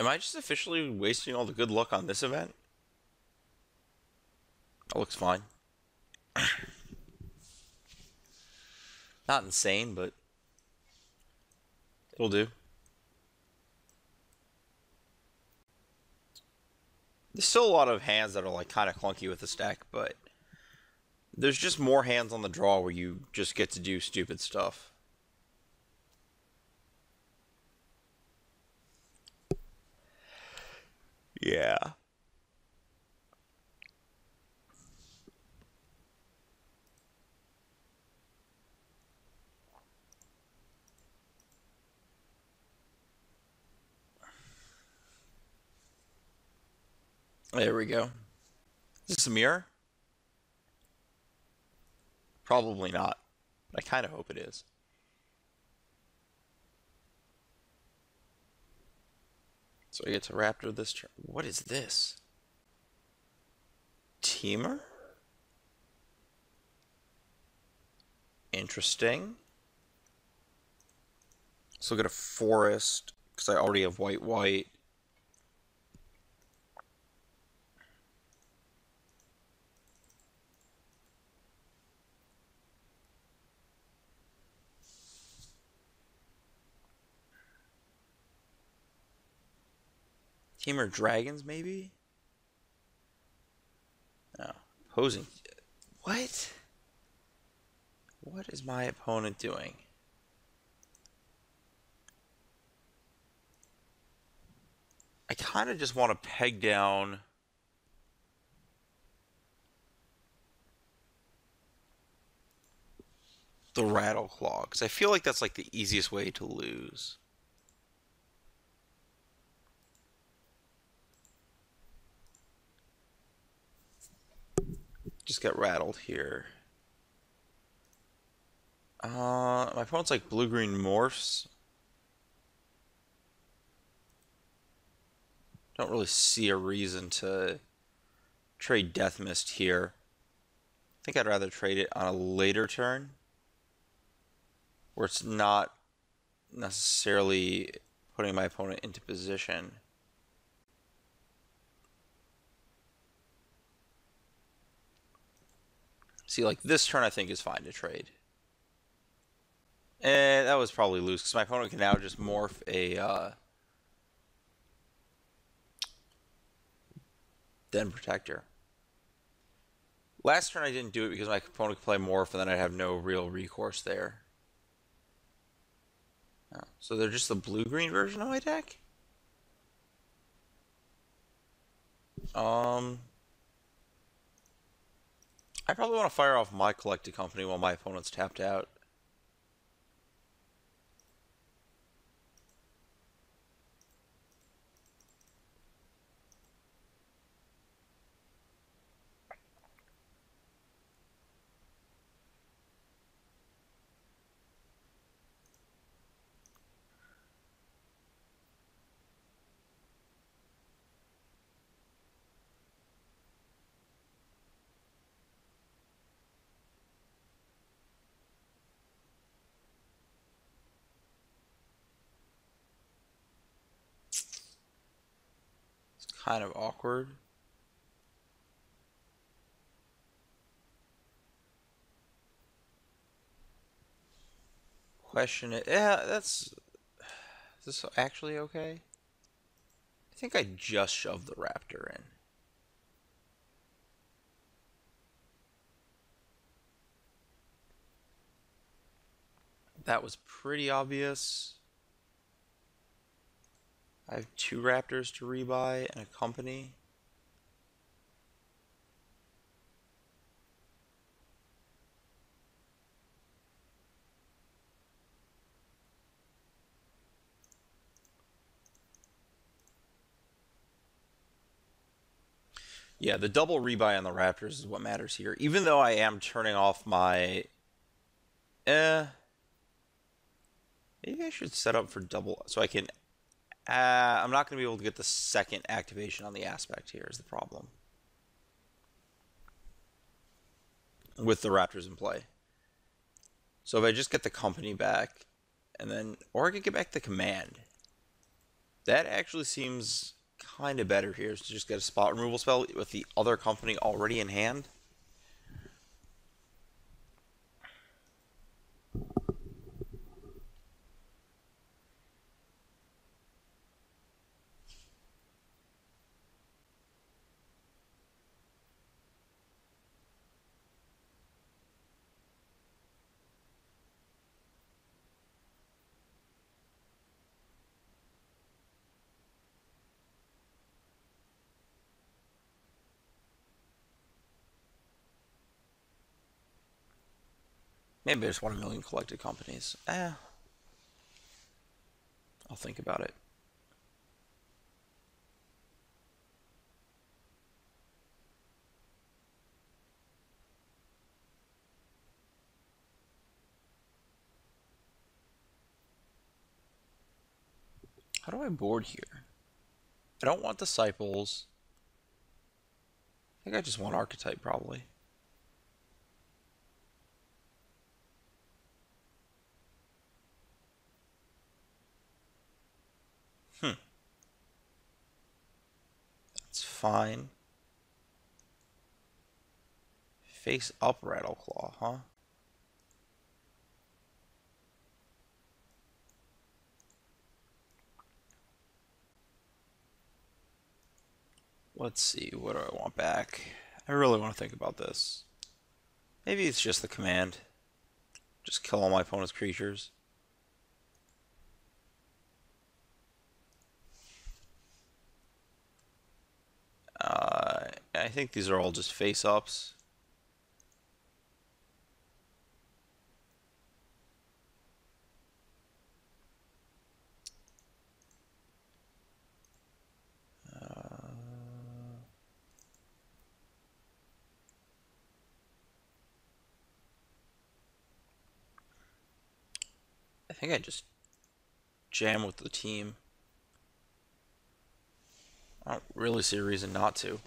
Am I just officially wasting all the good luck on this event? That looks fine. Not insane, but it'll do. There's still a lot of hands that are like kind of clunky with the stack, but there's just more hands on the draw where you just get to do stupid stuff. Yeah. There we go. Is this a mirror? Probably not. I kind of hope it is. So I get to Raptor this turn. What is this? Teamer? Interesting. So get a forest because I already have white white. Teamer dragons maybe? No. Opposing. What? What is my opponent doing? I kind of just want to peg down the Rattleclaw because I feel like that's like the easiest way to lose. Just get rattled here. My opponent's like blue-green morphs. Don't really see a reason to trade Death Mist here. I think I'd rather trade it on a later turn where it's not necessarily putting my opponent into position. See, like this turn I think is fine to trade. And that was probably loose because my opponent can now just morph a Den Protector. Last turn I didn't do it because my opponent could play morph and then I'd have no real recourse there. Oh, so they're just the blue-green version of my deck? I probably want to fire off my Collected Company while my opponent's tapped out. It's kind of awkward. Question it. Yeah, that's... Is this actually okay? I think I just shoved the Raptor in. That was pretty obvious. I have 2 Raptors to rebuy and a company. Yeah, the double rebuy on the Raptors is what matters here. Even though I am turning off my... Maybe I should set up for double so I can... I'm not going to be able to get the second activation on the aspect here is the problem. With the Raptors in play. So if I just get the company back, and then... Or I could get back the command. That actually seems kind of better here, is to just get a spot removal spell with the other company already in hand. Maybe I just want a million collected companies. I'll think about it. How do I board here? I don't want disciples. I think I just want archetype, probably. That's fine. Face up Rattleclaw, huh? Let's see, what do I want back? I really want to think about this. Maybe it's just the command. Just kill all my opponent's creatures. I think these are all just face-ups. I think I just jam with the team. I don't really see a reason not to.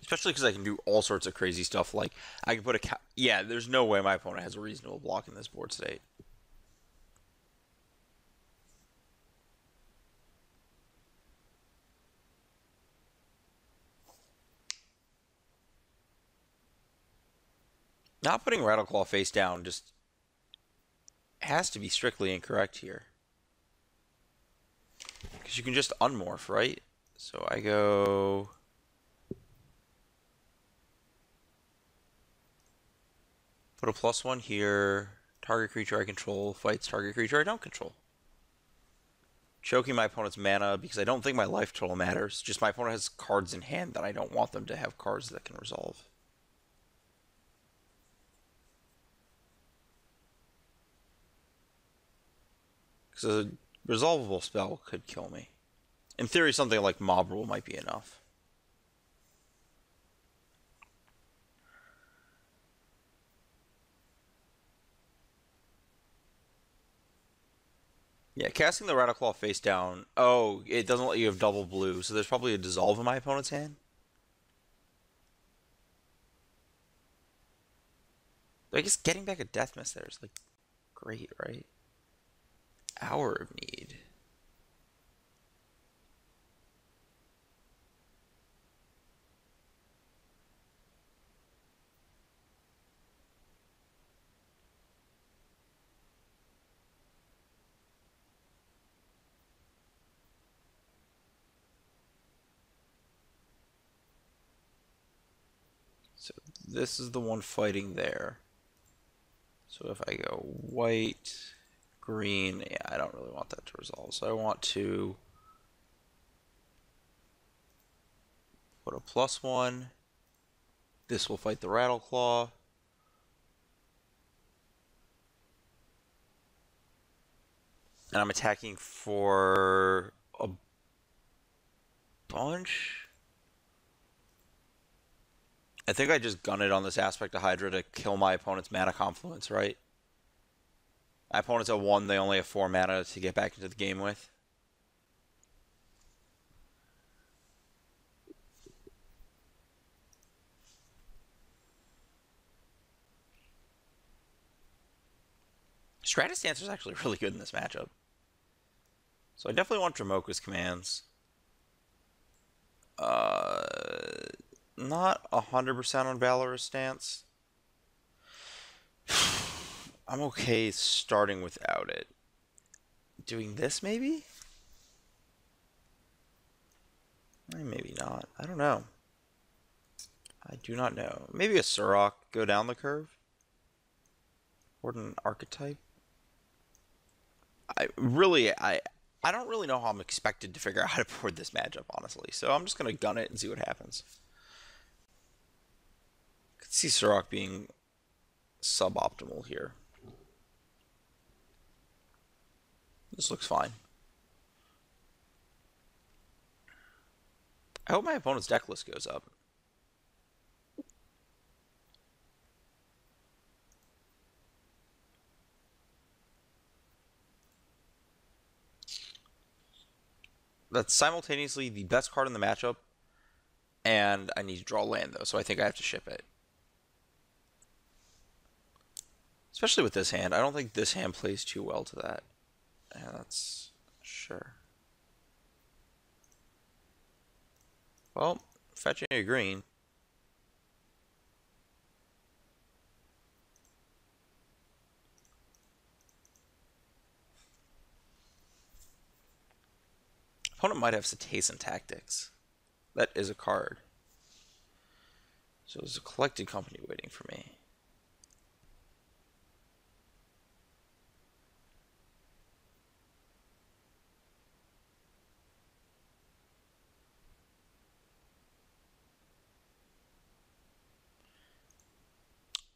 Especially because I can do all sorts of crazy stuff. Like, I can put a... Yeah, there's no way my opponent has a reasonable block in this board state. Not putting Rattleclaw face down just has to be strictly incorrect here. Because you can just unmorph, right? So I go... Put a +1 here. Target creature I control fights target creature I don't control. Choking my opponent's mana because I don't think my life total matters. Just my opponent has cards in hand that I don't want them to have cards that can resolve. Because a resolvable spell could kill me. In theory, something like Mob Rule might be enough. Yeah, casting the Rattleclaw face down. Oh, it doesn't let you have double blue, so there's probably a dissolve in my opponent's hand. I guess getting back a Death Mist there is like great, right? Hour of Need. So this is the one fighting there. So if I go white, green, yeah, I don't really want that to resolve. So I want to put a +1. This will fight the Rattleclaw. And I'm attacking for a bunch. I think I just gun it on this aspect of Hydra to kill my opponent's mana confluence, right? My opponent's at 1, they only have 4 mana to get back into the game with. Stratus Dancer is actually really good in this matchup. So I definitely want Dramoka's commands. Not 100% on Valorous stance. I'm okay starting without it. Doing this, maybe? Maybe not. I don't know. I do not know. Maybe a Surok go down the curve? Or an archetype? I don't really know how I'm expected to figure out how to board this matchup, honestly. So I'm just going to gun it and see what happens. I could see Surok being suboptimal here. This looks fine. I hope my opponent's deck list goes up. That's simultaneously the best card in the matchup, and I need to draw land, though, so I think I have to ship it. Especially with this hand. I don't think this hand plays too well to that. Yeah, that's... sure. Well, fetching a green. Opponent might have Cetacean Tactics. That is a card. So there's a collected company waiting for me.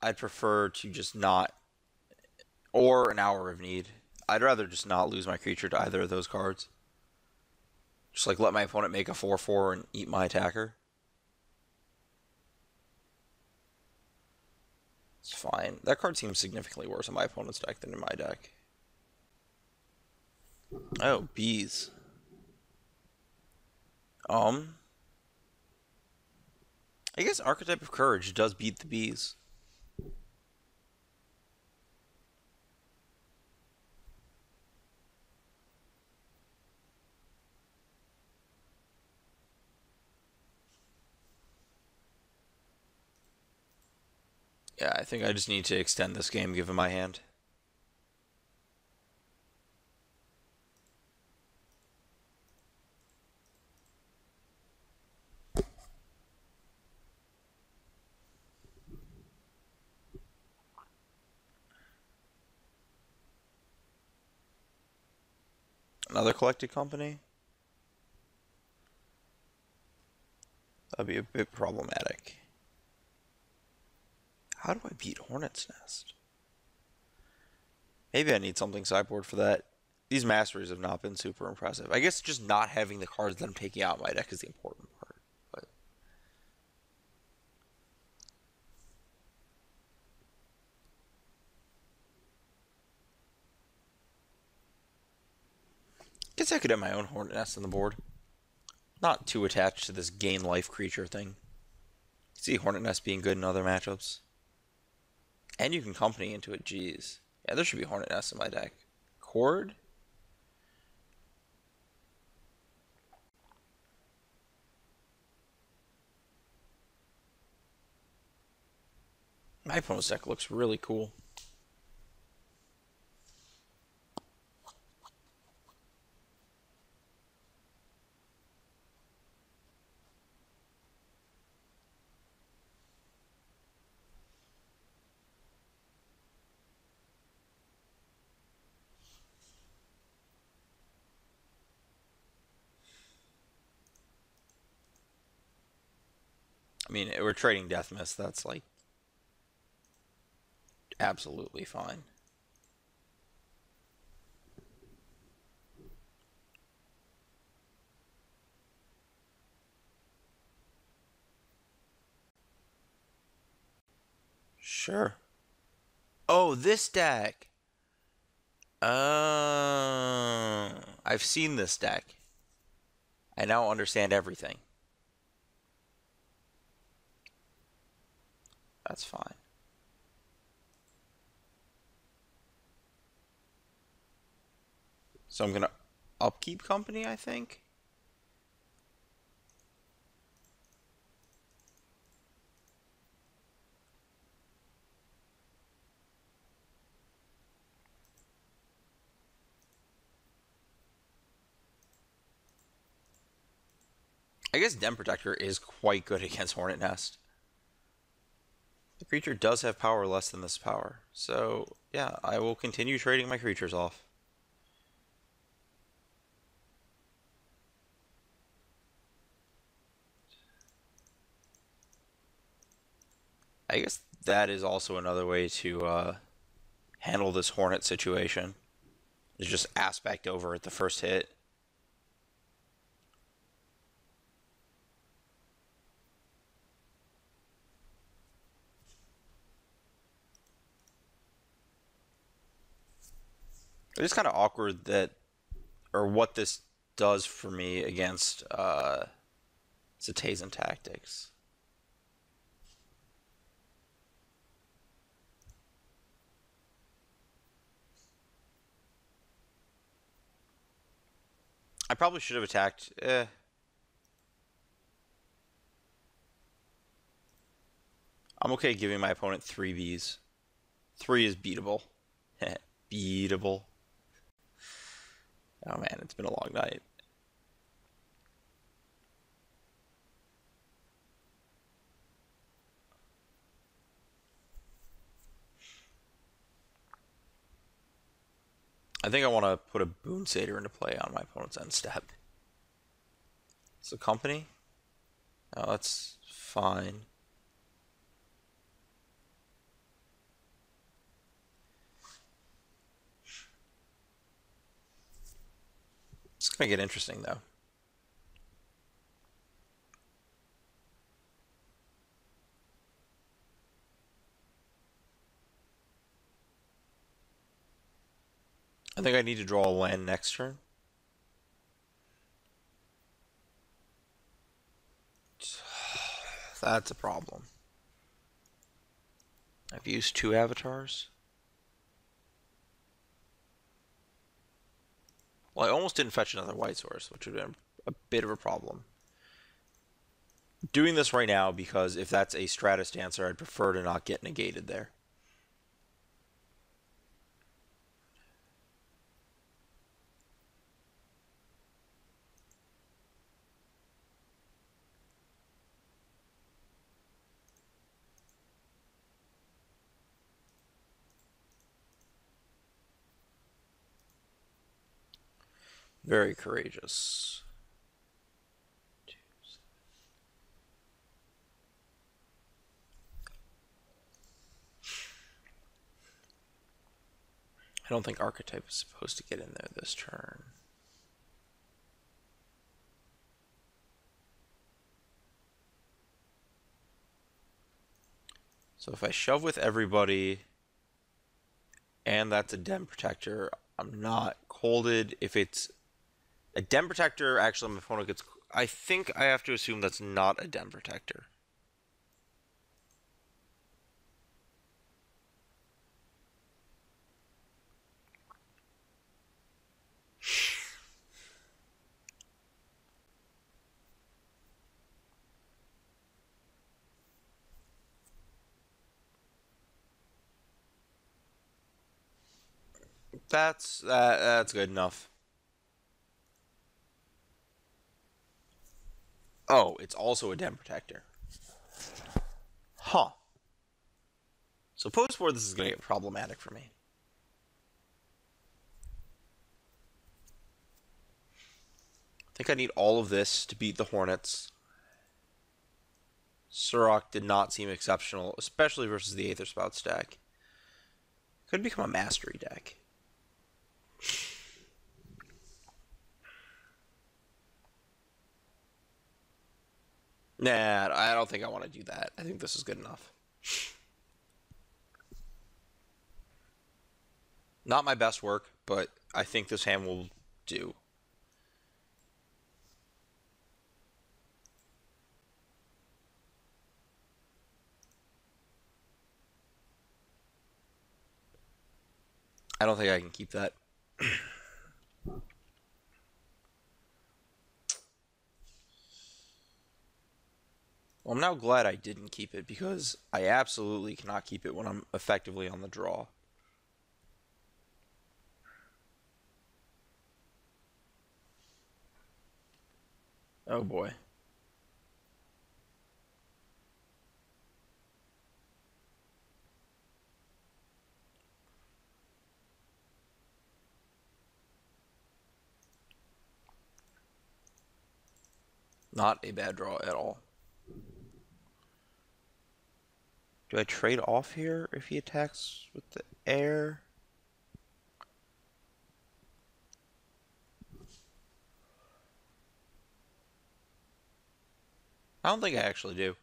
I'd prefer to just not, or an Hour of Need. I'd rather just not lose my creature to either of those cards. Just like let my opponent make a 4/4 and eat my attacker. It's fine. That card seems significantly worse in my opponent's deck than in my deck. Oh, bees. I guess Archetype of Courage does beat the bees. Yeah, I think I just need to extend this game given my hand. Another collected company? That'd be a bit problematic. How do I beat Hornet's Nest? Maybe I need something sideboard for that. These masteries have not been super impressive. I guess just not having the cards that I'm taking out of my deck is the important part. But guess I could have my own Hornet Nest on the board. Not too attached to this gain life creature thing. See Hornet Nest being good in other matchups. And you can company into it, jeez. Yeah, there should be Hornet Nest in my deck. Cord? My opponent's deck looks really cool. I mean, we're trading Death Mist. That's like absolutely fine. Sure. Oh, this deck. I've seen this deck. I now understand everything. That's fine. So I'm gonna upkeep company, I think. I guess Den Protector is quite good against Hornet Nest. The creature does have power less than this power. So, yeah, I will continue trading my creatures off. I guess that is also another way to handle this Hornet situation. Is just aspect over at the first hit. It is kind of awkward that, or what this does for me against Cetacean Tactics. I probably should have attacked. I'm okay giving my opponent 3 Bs. 3 is beatable. Beatable. Oh man, it's been a long night. I think I want to put a Boon Satyr into play on my opponent's end step. So company? Oh, that's fine. It's gonna get interesting though. I think I need to draw a land next turn. That's a problem. I've used 2 avatars. Well, I almost didn't fetch another white source, which would have been a bit of a problem. Doing this right now because if that's a Stratus Dancer, I'd prefer to not get negated there. Very courageous. I don't think Archetype is supposed to get in there this turn. So if I shove with everybody, and that's a Den Protector, I'm not colded. If it's a Den Protector, actually my opponent gets... I think I have to assume that's not a Den Protector. That's good enough. Oh, it's also a Den Protector. Huh. So post-war, this is going to get problematic for me. I think I need all of this to beat the Hornets. Surok did not seem exceptional, especially versus the Aether Spout stack. Could become a mastery deck. Nah, I don't think I want to do that. I think this is good enough. Not my best work, but I think this hand will do. I don't think I can keep that. Well, I'm now glad I didn't keep it because I absolutely cannot keep it when I'm effectively on the draw. Oh boy. Not a bad draw at all. Do I trade off here if he attacks with the air? I don't think I actually do.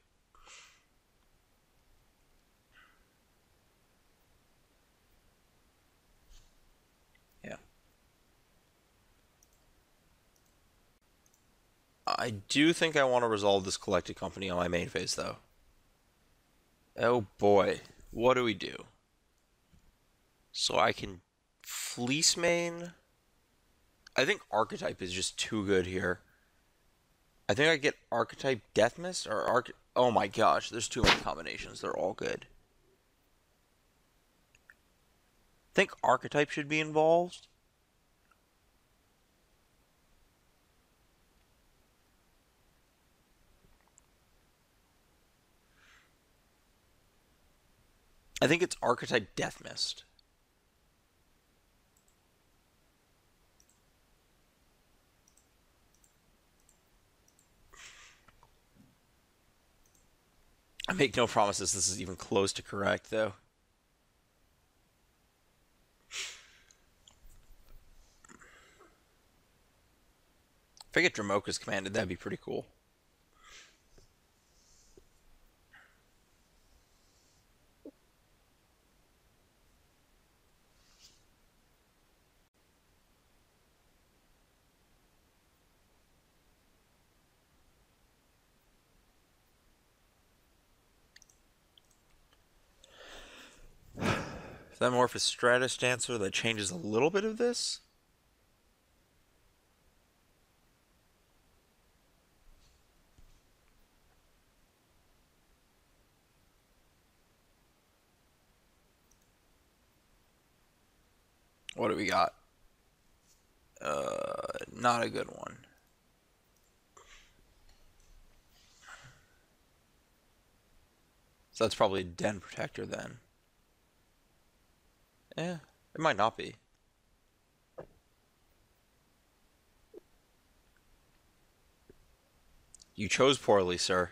Yeah. I do think I want to resolve this collected company on my main phase, though. Oh boy. What do we do? So I can fleece main. I think archetype is just too good here. I think I get archetype death mist or oh my gosh, there's too many combinations. They're all good. I think archetype should be involved. I think it's archetype death mist. I make no promises this is even close to correct, though. If I get Dramoka's commanded, that'd be pretty cool. Is that more of a Stratus Dancer that changes a little bit of this? What do we got? Not a good one. So that's probably Den Protector then. Eh, it might not be. You chose poorly, sir.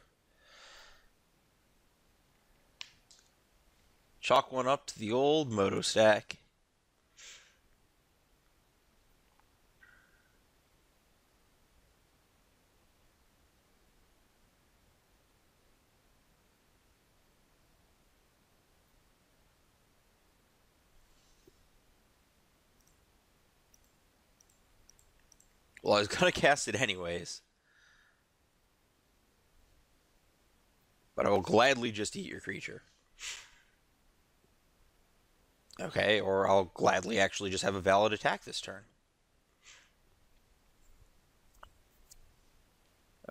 Chalk one up to the old Moto stack. Well, I was gonna cast it anyways. But I will gladly just eat your creature. Okay, or I'll gladly actually just have a valid attack this turn.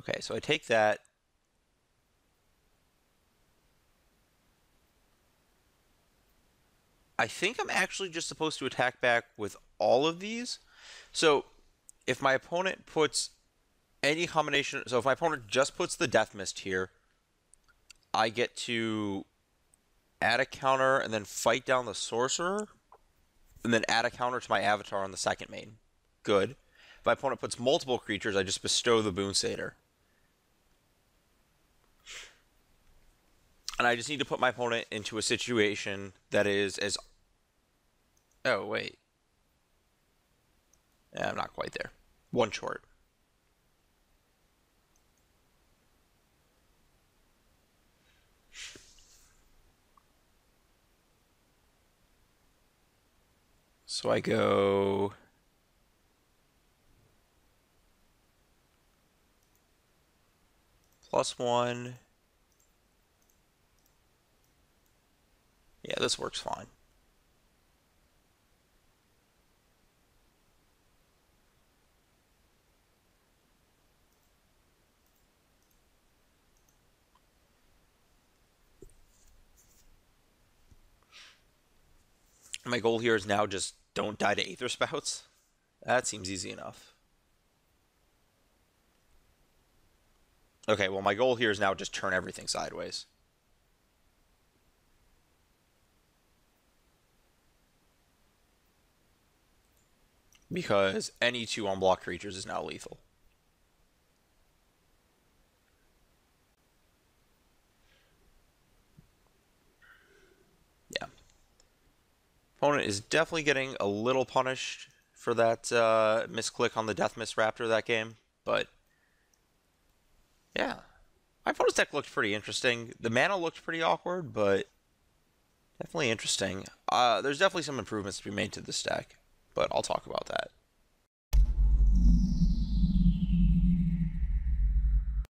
Okay, so I take that. I think I'm actually just supposed to attack back with all of these. So if my opponent puts any combination, so if my opponent just puts the Death Mist here, I get to add a counter and then fight down the Sorcerer, and then add a counter to my Avatar on the second main. Good. If my opponent puts multiple creatures, I just bestow the Boon Satyr. And I just need to put my opponent into a situation that is as... Oh, wait. Yeah, I'm not quite there. One short. So I go... +1. Yeah, this works fine. My goal here is now just don't die to Aether Spouts. That seems easy enough. Okay, well, my goal here is now just turn everything sideways. Because any two unblocked creatures is now lethal. Yeah. Opponent is definitely getting a little punished for that misclick on the Death Mist Raptor that game, but yeah. My opponent's deck looked pretty interesting. The mana looked pretty awkward, but definitely interesting. There's definitely some improvements to be made to this deck, but I'll talk about that.